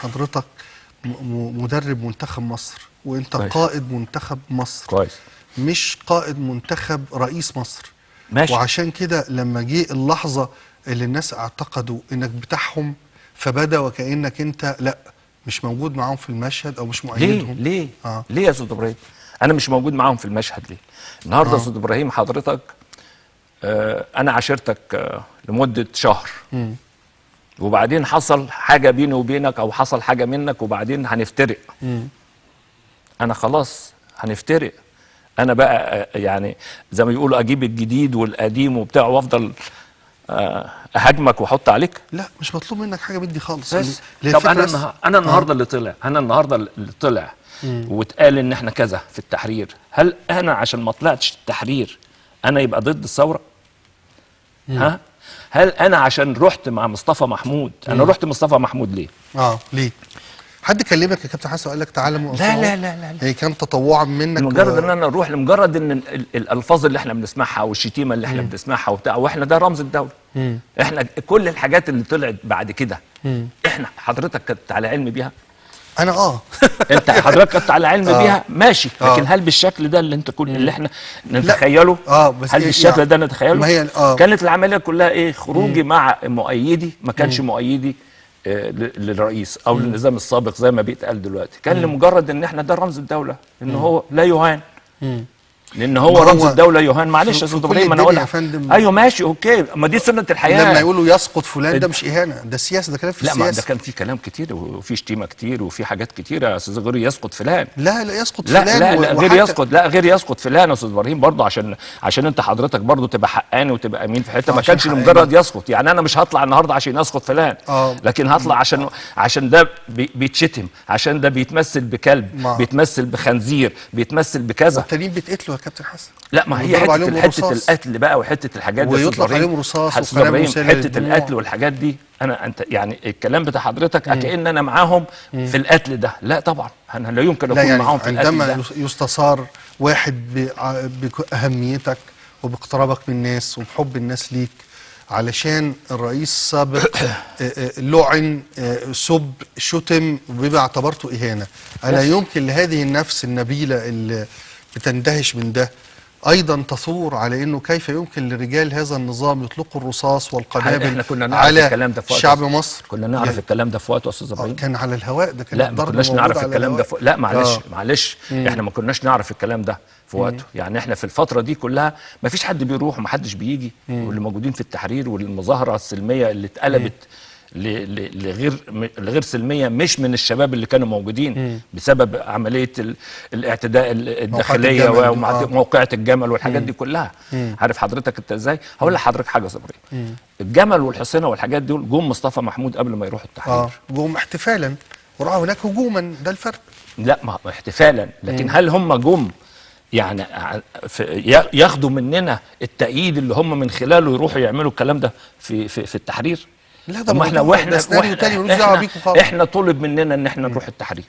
حضرتك مدرب منتخب مصر، وانت كويس. قائد منتخب مصر كويس. مش قائد منتخب رئيس مصر. ماشي. وعشان كده لما جه اللحظة اللي الناس اعتقدوا انك بتاعهم، فبدا وكأنك انت لا مش موجود معاهم في المشهد او مش مؤيدهم. ليه ليه يا استاذ ابراهيم؟ انا مش موجود معاهم في المشهد ليه؟ النهارده يا استاذ ابراهيم حضرتك انا عاشرتك لمده شهر، وبعدين حصل حاجه بيني وبينك او حصل حاجه منك وبعدين هنفترق. انا خلاص هنفترق. انا بقى يعني زي ما يقولوا اجيب الجديد والقديم وبتاع وافضل اهاجمك واحط عليك؟ لا مش مطلوب منك حاجه بدي خالص. بس طب انا النهارده اللي طلع واتقال ان احنا كذا في التحرير، هل انا عشان ما طلعتش التحرير انا يبقى ضد الثوره؟ ها؟ هل انا عشان رحت مع مصطفى محمود انا رحت مصطفى محمود ليه؟ ليه؟ حد كلمك يا كابتن حسن وقال لك تعالى لا لا لا لا هي كان تطوعا منك؟ مجرد ان انا اروح، لمجرد ان الالفاظ اللي احنا بنسمعها والشتيمه اللي احنا بنسمعها وبتاع، واحنا ده رمز الدوله. احنا كل الحاجات اللي طلعت بعد كده احنا حضرتك كنت على علم بيها؟ انا انت حضرتك كنت على علم بيها ماشي، لكن هل بالشكل ده اللي انت اللي احنا نتخيله؟ بس هل بالشكل ده نتخيله؟ ما هي كانت العمليه كلها ايه؟ خروجي مع مؤيدي، ما كانش مؤيدي للرئيس او للنظام السابق زي ما بيتقال دلوقتي، كان لمجرد ان احنا ده رمز الدوله، ان هو لا يهان، لان هو رمز الدوله يهان. معلش يا استاذ ابراهيم انا اقول لك ايوه ماشي اوكي، ما دي سنه الحياه. لما يقولوا يسقط فلان ده مش اهانه، ده سياسه، ده كلام في السياسه. لا ما ده كان في كلام كتير وفي شتيمه كتير وفي حاجات كتير يا استاذ، غير يسقط فلان. لا يسقط لا فلان. لا غير يسقط، لا غير يسقط فلان يا استاذ ابراهيم برضه، عشان انت حضرتك برضه تبقى حقاني وتبقى امين في حته. ما كانش لمجرد يسقط، يعني انا مش هطلع النهارده عشان يسقط فلان، لكن هطلع عشان ده بيتشتم، عشان ده بيتمثل بكلب، بيتمثل بخنزير، بيتمثل بكذا. والتانيين بيتقتلوا يا كابتن حسن. لا ما هي حته القتل بقى وحته الحاجات دي ويطلق عليهم رصاص وقنابل حته القتل والحاجات دي. انت يعني الكلام بتاع حضرتك كأن انا معاهم في القتل ده. لا طبعا انا لا يمكن اكون يعني معاهم في القتل ده. عندما يستثار واحد باهميتك وباقترابك من الناس وبحب الناس ليك، علشان الرئيس السابق لعن، سب، شتم، وبيبقى اعتبرته اهانه، الا يمكن لهذه النفس النبيله اللي بتندهش من ده ايضا تثور على انه كيف يمكن لرجال هذا النظام يطلقوا الرصاص والقنابل على شعب مصر؟ كنا نعرف يعني الكلام ده في وقته يا استاذ ابراهيم؟ كان على الهواء ده، كان لا ما كناش نعرف الكلام ده لا معلش احنا ما كناش نعرف الكلام ده في وقته. يعني احنا في الفتره دي كلها ما فيش حد بيروح وما حدش بيجي، واللي موجودين في التحرير والمظاهره السلميه اللي اتقلبت لغير سلميه، مش من الشباب اللي كانوا موجودين بسبب عمليه الاعتداء الداخليه وموقعة الجمل والحاجات دي كلها. عارف حضرتك انت ازاي؟ هقول لحضرتك حاجه صبري. الجمل والحصينه والحاجات دول جم مصطفى محمود قبل ما يروح التحرير. جم احتفالا وراحوا هناك هجوما، ده الفرق. لا ما احتفالا، لكن هل هم جم يعني ياخدوا مننا التأييد اللي هم من خلاله يروحوا يعملوا الكلام ده في التحرير؟ لا ده احنا طلب مننا ان احنا نروح التحرير،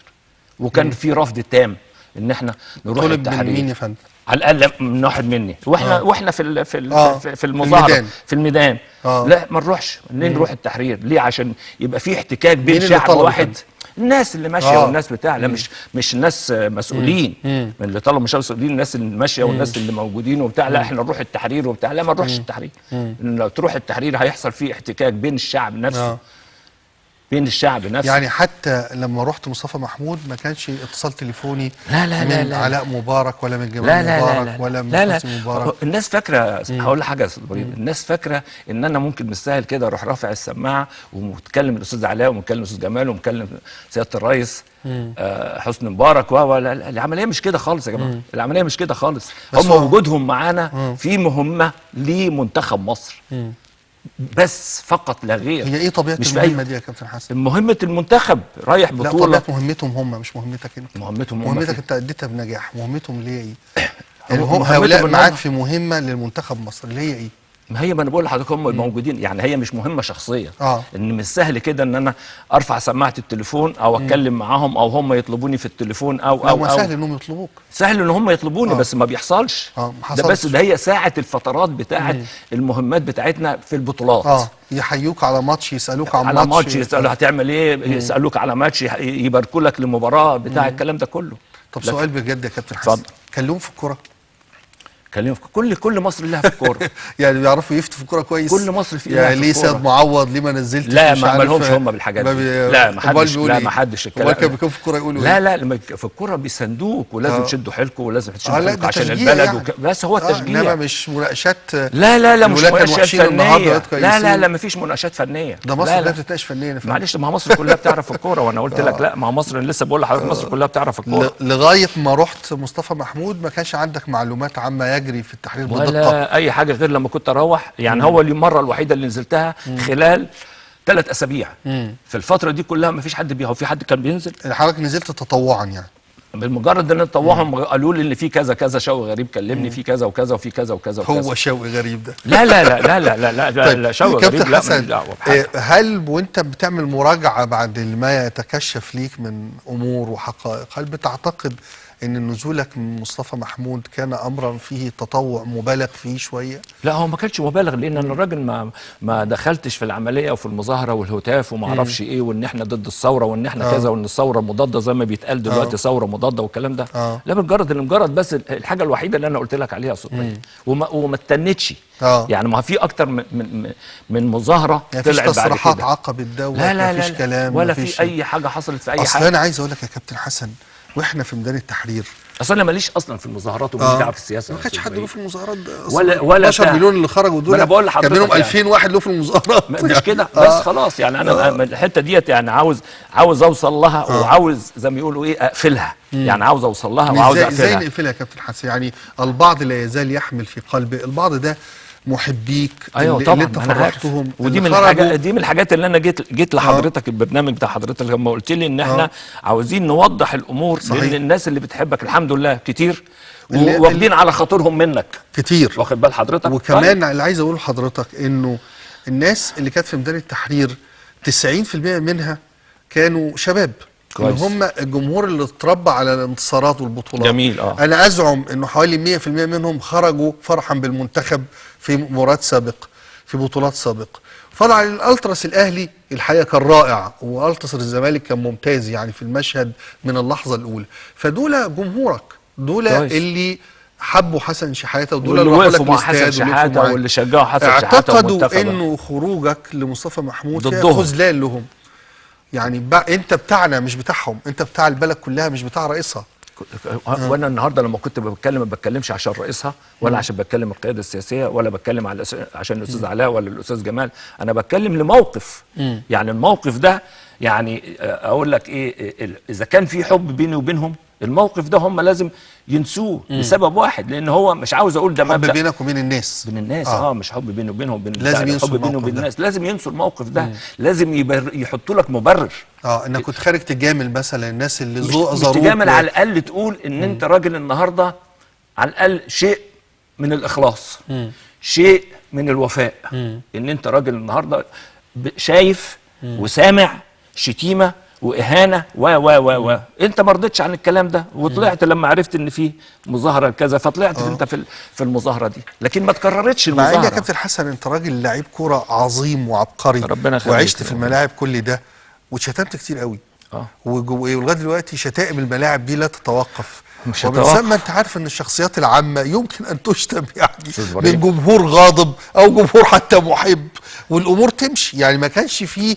وكان في رفض تام ان احنا نروح التحرير. طلب من مين يا فندم؟ على الاقل من واحد مني، واحنا في المظاهره في الميدان. لا ما نروحش، ليه نروح التحرير؟ ليه؟ عشان يبقى في احتكاك بين شعب واحد. الناس اللي ماشيه والناس بتاع، لا مش الناس مسؤولين من اللي طلبوا، مش مسؤولين، الناس اللي ماشيه والناس اللي موجودين وبتاع. لا احنا نروح التحرير وبتاع. لا ما نروحش التحرير، لو تروح التحرير هيحصل فيه احتكاك بين الشعب نفسه، بين الشعب نفسه. يعني حتى لما رحت مصطفى محمود ما كانش اتصال تليفوني من علاء مبارك ولا من جمال مبارك ولا من حسني مبارك. الناس فاكره، هقول لك حاجه يا استاذ ابراهيم، الناس فاكره ان انا ممكن بالسهل كده اروح رافع السماعه ومتكلم الاستاذ علاء ومتكلم الاستاذ جمال ومتكلم سياده الرئيس حسني مبارك العمليه مش كده خالص يا جماعه. العمليه مش كده خالص. هم وجودهم معانا في مهمه لمنتخب مصر بس فقط لا غير. هي ايه طبيعه المهمه دي يا كابتن حسن؟ مهمه المنتخب رايح بطوله. لا طبيعه مهمتهم هم، مش مهمتك انت. مهمتك انت اديتها بنجاح. مهمتهم ليه ايه؟ يعني هم هؤلاء معاك في مهمه للمنتخب مصر اللي هي ايه؟ ما هي، ما انا بقول لحضرتك هم موجودين، يعني هي مش مهمه شخصيه. آه. ان مش سهل كده ان انا ارفع سماعه التليفون او اتكلم معاهم او هم يطلبوني في التليفون او ما سهل انهم يطلبوك. سهل ان هم يطلبوني، بس ما بيحصلش. ما ده حصلش. بس ده هي ساعه الفترات بتاعه المهمات بتاعتنا في البطولات. يحيوك على ماتش، يسالوك عن على ماتش، يسالوا هتعمل ايه، يسالوك على ماتش، يباركوا لك لمباراه بتاع الكلام ده كله. طب سؤال بجد يا كابتن حسن، كان لهم في الكوره؟ كلمه كل مصر لها في الكوره. يعني بيعرفوا يفتوا في الكوره كويس؟ كل مصر في يعني ليه سيد معوض، ليه ما نزلتش؟ لا ما لهمش هم بالحاجات دي. لا ما حدش الكلام. كان بيكون في الكوره يقولوا لا في الكوره بيساندوك، ولازم تشدوا حيلكم، ولازم تشدوا حيلكم عشان البلد يعني. بس هو التشجيع، انما مش مناقشات. لا مش مناقشات فنيه. لا ما فيش مناقشات فنيه. ده مصر لا بتتناقش فنيا. معلش، ما مصر كلها بتعرف الكوره، وانا قلت لك لا، ما مصر لسه بقول لحضرتك مصر كلها بتعرف الكوره. لغايه ما رحت مصطفى محمود ما كانش عندك معلومات عما يجري في التحرير بدقه اي حاجه غير لما كنت اروح. يعني هو المره الوحيده اللي نزلتها خلال 3 أسابيع. في الفتره دي كلها ما فيش حد هو في حد كان بينزل. حضرتك نزلت تطوعا يعني؟ بالمجرد ان تطوعهم قالوا لي ان في كذا كذا، شوقي غريب كلمني في كذا وكذا وفي كذا وكذا وكذا. هو شوقي غريب ده؟ لا شوقي غريب لا ماليش دعوه بحاجه. هل وانت بتعمل مراجعه بعد ما يتكشف ليك من امور وحقائق، هل بتعتقد ان نزولك من مصطفى محمود كان امرا فيه تطوع مبالغ فيه شويه؟ لا هو ما كانش مبالغ، لان انا الراجل ما دخلتش في العمليه وفي المظاهره والهتاف وما اعرفش ايه، وان احنا ضد الثوره وان احنا كذا، وان الثوره مضاده زي ما بيتقال دلوقتي ثوره مضاده والكلام ده. لا مجرد بس الحاجه الوحيده اللي انا قلت لك عليها صوتيه، وما اتنتش. يعني ما في اكتر من مظاهره طلعت بعد كده. مفيش تصريحات عقبت ده، لا مفيش كلام ولا في اي حاجه حصلت في اي حاجه. اصل انا عايز اقول لك يا كابتن حسن، واحنا في ميدان التحرير، اصل انا ماليش اصلا في المظاهرات وماليش دعوه في السياسه. ما كانش حد له في المظاهرات ولا 12 مليون اللي خرجوا دول. انا بقول لحضرتك كان منهم 2000 واحد له في المظاهرات. مش كده بس خلاص. يعني انا الحته ديت يعني عاوز اوصل لها، وعاوز زي ما يقولوا ايه اقفلها. يعني عاوز اوصل لها وعاوز اقفلها. ازاي نقفلها يا كابتن حسن؟ يعني البعض لا يزال يحمل في قلبه، البعض ده محبيك. ايوه طبعا، اللي انت فرحتهم، ودي من الحاجات اللي انا جيت لحضرتك البرنامج بتاع حضرتك لما قلت لي ان احنا عاوزين نوضح الامور. صحيح. لان الناس اللي بتحبك الحمد لله كتير، واخدين على خاطرهم منك كتير، واخد بال حضرتك. وكمان اللي عايز اقوله لحضرتك انه الناس اللي كانت في ميدان التحرير 90% منها كانوا شباب، اللي هم الجمهور اللي اتربى على الانتصارات والبطولات. جميل. انا ازعم انه حوالي 100% منهم خرجوا فرحا بالمنتخب في مباريات سابقه، في بطولات سابقه. فضلا عن الالتراس الاهلي الحقيقه كان رائع، والتراس الزمالك كان ممتاز يعني في المشهد من اللحظه الاولى. فدول جمهورك، دول اللي حبوا حسن شحاته، ودول اللي وقفوا مع حسن شحاته، واللي شجعوا حسن شحاته. اعتقدوا انه خروجك لمصطفى محمود كان خذلان لهم. يعني انت بتاعنا مش بتاعهم، انت بتاع البلد كلها مش بتاع رئيسها. وانا النهارده لما كنت بتكلم ما بتكلمش عشان رئيسها، ولا عشان بتكلم القياده السياسيه، ولا بتكلم عشان الاستاذ علاء ولا الاستاذ جمال. انا بتكلم لموقف. يعني الموقف ده، يعني اقول لك ايه، اذا كان في حب بيني وبينهم، الموقف ده هم لازم ينسوه لسبب واحد، لان هو مش عاوز اقول ده مبدأ حب بينك وبين الناس. بين الناس مش حب بيني وبينهم، لازم ينسوا حب بيني وبين الناس. لازم ينسوا الموقف ده. لازم يحطوا لك مبرر. انك كنت خارج تجامل مثلا الناس اللي زاروك. مش تجامل، على الاقل تقول ان انت راجل النهارده، على الاقل شيء من الاخلاص، شيء من الوفاء. ان انت راجل النهارده شايف وسامع شتيمه واهانه و انت ما رضيتش عن الكلام ده، وطلعت لما عرفت ان في مظاهره كذا، فطلعت انت في المظاهره دي، لكن ما تكررتش المظاهره. مع ان يا كابتن حسن انت راجل لعيب كوره عظيم وعبقري، ربنا يخليك، وعشت في الملاعب كل ده، واتشتمت كتير قوي. ولغايه دلوقتي شتائم الملاعب دي لا تتوقف. مش هتوقف. ما انت عارف ان الشخصيات العامه يمكن ان تشتم يعني من جمهور غاضب او جمهور حتى محب، والامور تمشي. يعني ما كانش فيه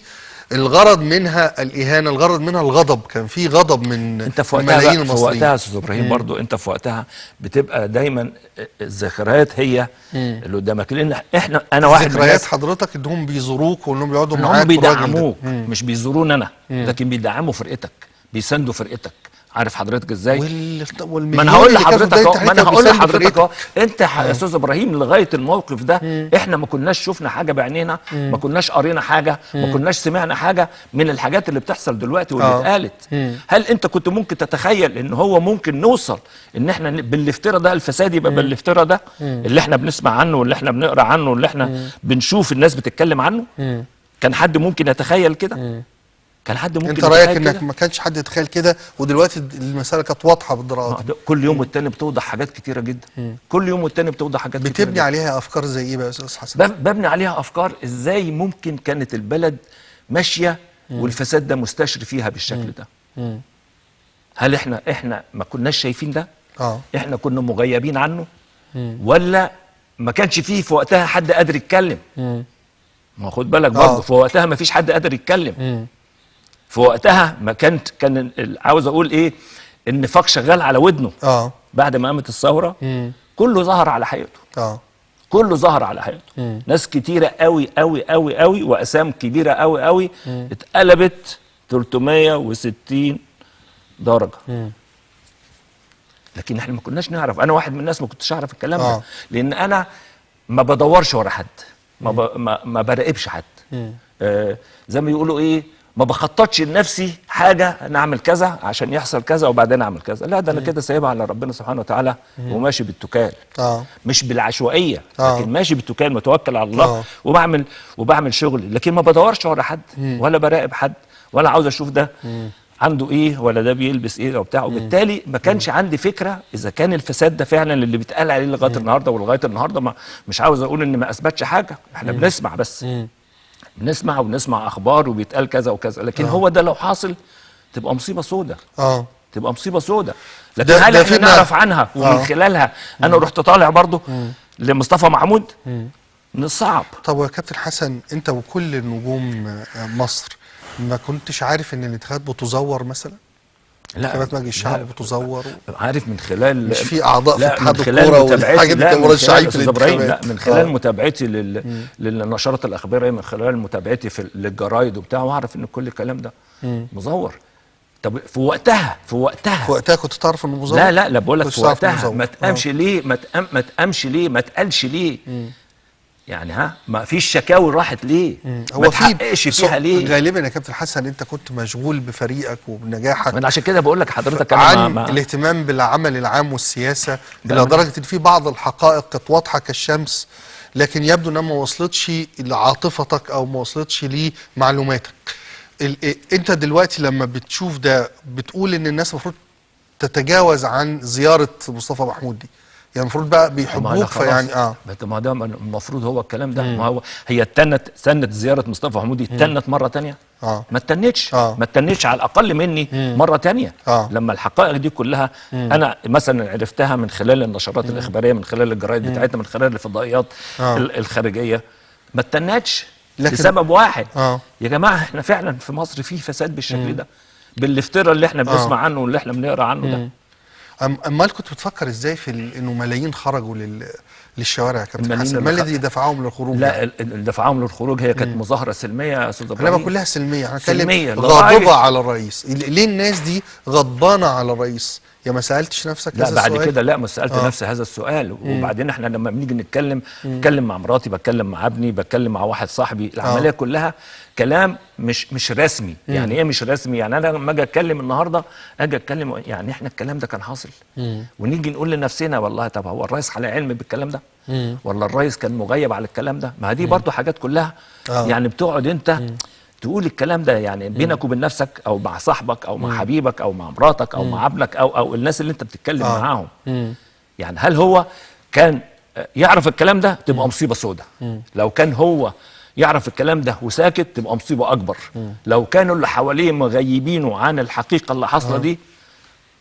الغرض منها الاهانه، الغرض منها الغضب. كان في غضب من انت في ملايين المصريين. في وقتها يا استاذ ابراهيم برضو، انت في وقتها بتبقى دايما الذكريات هي اللي قدامك. لان انا واحد من ذكريات حضرتك انهم بيزوروك وانهم بيقعدوا معاك، هم بيدعموك، مش بيزورون انا، لكن بيدعموا فرقتك، بيساندوا فرقتك، عارف حضرتك ازاي؟ ما والمليون انا هقول اللي كانوا لحضرتك في اهو، بداية ما انا التحريك هقول كانوا لحضرتك بيساندوا اهو، انت يا استاذ ابراهيم لغايه الموقف ده احنا ما كناش شفنا حاجه بعينينا، ما كناش قرينا حاجه، ما كناش سمعنا حاجه من الحاجات اللي بتحصل دلوقتي واللي اتقالت. هل انت كنت ممكن تتخيل ان هو ممكن نوصل ان احنا بالافتراء ده الفساد يبقى بالافتراء ده اللي احنا بنسمع عنه واللي احنا بنقرا عنه واللي احنا بنشوف الناس بتتكلم عنه؟ كان حد ممكن يتخيل كده؟ كان حد ممكن انت يتخيل رايك كده؟ انك ما كانش حد يتخيل كده، ودلوقتي المساله كانت واضحه بالدرجه دي. كل يوم والتاني بتوضح حاجات كتيره جدا، كل يوم والتاني بتوضح حاجات كتيره بتبني جدا. عليها افكار زي ايه بقى يا استاذ حسن؟ ببني عليها افكار ازاي ممكن كانت البلد ماشيه والفساد ده مستشري فيها بالشكل ده. هل احنا ما كناش شايفين ده؟ احنا كنا مغيبين عنه؟ ولا ما كانش فيه في وقتها حد قادر يتكلم؟ ما خد بالك برضه في وقتها ما فيش حد قادر يتكلم. في وقتها ما كان عاوز اقول ايه، النفاق شغال على ودنه. بعد ما قامت الثوره كله ظهر على حقيقته. كله ظهر على حقيقته. ناس كتيره قوي قوي قوي قوي واقسام كبيره قوي قوي اتقلبت 360 درجه. لكن احنا ما كناش نعرف، انا واحد من الناس ما كنتش اعرف الكلام ده، لان انا ما بدورش ورا حد، ما براقبش حد. زي ما يقولوا ايه، ما بخططش لنفسي حاجه انا اعمل كذا عشان يحصل كذا وبعدين اعمل كذا، لا ده انا كده سايبها على ربنا سبحانه وتعالى وماشي بالتكال. مش بالعشوائيه، لكن ماشي بالتكال، متوكل على الله وبعمل شغلي، لكن ما بدورش ورا حد ولا براقب حد ولا عاوز اشوف ده عنده ايه ولا ده بيلبس ايه وبتاع. وبالتالي ما كانش عندي فكره اذا كان الفساد ده فعلا اللي بيتقال عليه لغايه النهارده، ولغايه النهارده مش عاوز اقول ان ما اثبتش حاجه، احنا بنسمع بس. بنسمع اخبار وبيتقال كذا وكذا، لكن هو ده لو حاصل تبقى مصيبه سودة. تبقى مصيبه سودة. لكن هل احنا نعرف عنها ومن خلالها انا رحت طالع برضه لمصطفى محمود؟ صعب. طب يا كابتن حسن، انت وكل نجوم مصر ما كنتش عارف ان الانتخابات بتزور مثلا؟ لا، انتخابات مجلس الشعب بتزور عارف من خلال مش في اعضاء في اتحاد الكوره والحاجات دي كانوا مرشحين في الانتخابات؟ لا، من خلال متابعتي للنشرات الاخباريه، من خلال متابعتي للجرايد وبتاع، واعرف ان كل الكلام ده مزور. طب في وقتها كنت تعرف انه مزور؟ لا بقول لك في وقتها ما تقامش ليه، ما تقامش ليه، ما تقالش ليه؟ يعني ما فيش شكاوي راحت ليه؟ ما تحققش فيها ليه؟ غالبا يا كابتن حسن انت كنت مشغول بفريقك وبنجاحك، من عشان كده بقول لك حضرتك عن الاهتمام بالعمل العام والسياسه، الى درجه ان في بعض الحقائق كانت واضحه كالشمس، لكن يبدو انها ما وصلتش لعاطفتك او ما وصلتش لمعلوماتك. انت دلوقتي لما بتشوف ده بتقول ان الناس المفروض تتجاوز عن زياره مصطفى محمود دي، يعني المفروض بقى بيحبوك فيعني ما ده المفروض هو الكلام ده. ما هو هي استنت زياره مصطفى محمود اتنت مره ثانيه؟ ما اتنتش على الاقل مني مره ثانيه. لما الحقائق دي كلها انا مثلا عرفتها من خلال النشرات الاخباريه، من خلال الجرايد بتاعتنا، من خلال الفضائيات الخارجيه، ما اتنتش لسبب واحد. يا جماعه احنا فعلا في مصر في فساد بالشكل ده، بالافتراء اللي احنا بنسمع عنه واللي احنا بنقرا عنه ده. امال كنت بتفكر ازاي في انه ملايين خرجوا للشوارع يا كابتن حسن؟ ما الذي دفعهم للخروج؟ لا، اللي دفعهم للخروج هي كانت مظاهره سلميه يا استاذ ابراهيم. انما كلها سلميه، انا بتكلم غاضبه على الرئيس. ليه الناس دي غضبانه على الرئيس؟ يا ما سالتش نفسك هذا السؤال؟ لا بعد كده لا، ما سالت نفسي هذا السؤال. وبعدين احنا لما بنيجي بتكلم مع مراتي، بتكلم مع ابني، بتكلم مع واحد صاحبي، العمليه كلها كلام مش رسمي. يعني ايه مش رسمي؟ يعني انا لما اجي اتكلم النهارده اتكلم يعني احنا الكلام ده كان حاصل، ونيجي نقول لنفسنا والله طب هو الرئيس على علم بالكلام ده ولا الرئيس كان مغيب على الكلام ده؟ ما دي برضو حاجات كلها يعني بتقعد انت تقول الكلام ده يعني بينك وبين نفسك، او مع صاحبك، او مع حبيبك، او مع مراتك، او مع ابنك، او الناس اللي انت بتتكلم معاهم. يعني هل هو كان يعرف الكلام ده؟ تبقى مصيبه سودة. لو كان هو يعرف الكلام ده وساكت تبقى مصيبه اكبر. لو كانوا اللي حواليه مغيبينه عن الحقيقه اللي حاصله دي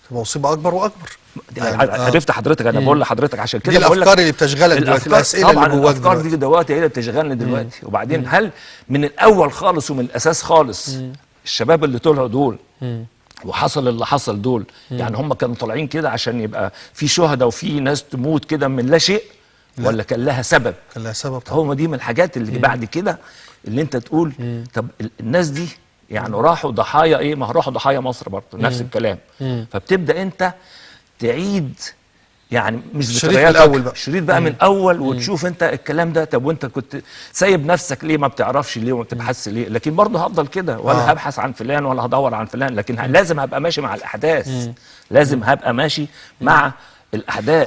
تبقى مصيبه اكبر واكبر. يعني عرفت حضرتك؟ انا بقول لحضرتك عشان كده دي الافكار اللي بتشغلك دلوقتي، الاسئله اللي جواك دلوقتي. الافكار دي دلوقتي هي اللي بتشغلني دلوقتي. وبعدين هل من الاول خالص ومن الاساس خالص الشباب اللي طلعوا دول وحصل اللي حصل دول يعني هم كانوا طالعين كده عشان يبقى في شهداء وفي ناس تموت كده من لا شيء؟ ولا كان لها سبب؟ كان لها سبب. هو دي من الحاجات اللي بعد كده اللي انت تقول طب الناس دي يعني راحوا ضحايا ايه، ما راحوا ضحايا مصر برضه نفس الكلام. فبتبدا انت تعيد يعني مش الشريط ذكرياتك، من الأول بقى. الشريط بقى من الاول، وتشوف انت الكلام ده. طب وانت كنت سايب نفسك ليه؟ ما بتعرفش ليه وما بتبحثش ليه؟ لكن برضه هفضل كده، ولا هبحث عن فلان ولا هدور عن فلان، لكن لازم هبقى ماشي مع الاحداث، لازم هبقى ماشي مع الاحداث.